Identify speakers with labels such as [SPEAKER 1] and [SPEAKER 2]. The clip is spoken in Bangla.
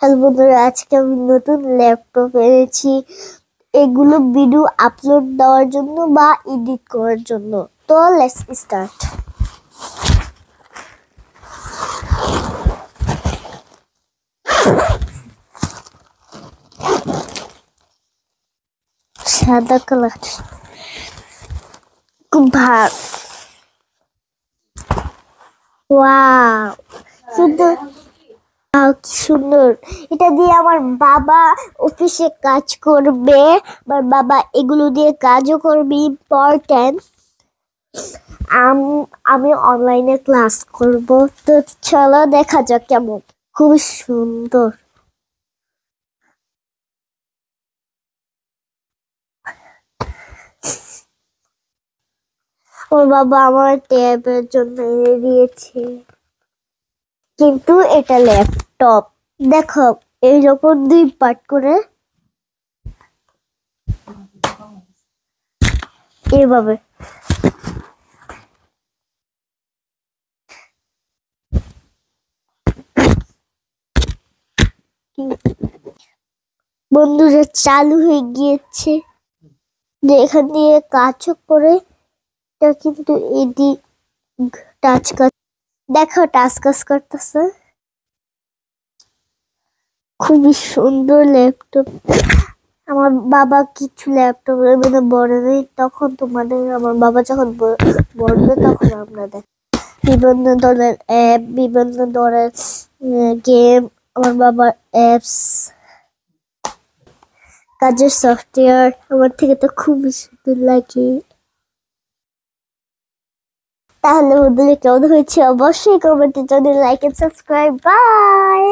[SPEAKER 1] হ্যালো বন্ধুরা, আজকে আমি নতুন ল্যাপটপ এনেছি। এগুলো ভিডিও আপলোড দেওয়ার জন্য বা এডিট করার জন্য। তো লেটস স্টার্ট। সাদা কালার, খুব ভালো। ওয়াও, সুন্দর। কি সুন্দর। এটা দিয়ে আমার বাবা অফিসে কাজ করবে। আমার বাবা এগুলো দিয়ে কাজও করবে, ইম্পর্টেন্ট। আমি অনলাইনে ক্লাস করব। তো চলো দেখা যাক কেমন। খুব সুন্দর। ওর বাবা আমার ট্যাবের জন্য এনে দিয়েছে, কিন্তু এটা ল্যাপটপ। দেখো, এইরকম দুই পার্ট করে এভাবে। বন্ধুরা, চালু হয়ে গিয়েছে। যে এখান দিয়ে কাজও করে। এটা কিন্তু এদিক টাচ কাজ, দেখো টাচ কাজ করতেছে। খুবই সুন্দর ল্যাপটপ। আমার বাবা কিছু ল্যাপটপ মানে বড় নেই, তখন তোমাদের আমার বাবা যখন বলবে তখন আমরা দেখ বিভিন্ন ধরনের অ্যাপ, বিভিন্ন ধরনের গেম, আমার বাবার অ্যাপস, কাজের সফটওয়্যার। আমার থেকে তো খুবই সুন্দর লাগে। তাহলে বন্ধুরা, কেমন হয়েছে অবশ্যই কমেন্টে জানিয়ে, লাইক এন্ড সাবস্ক্রাইব। বাই।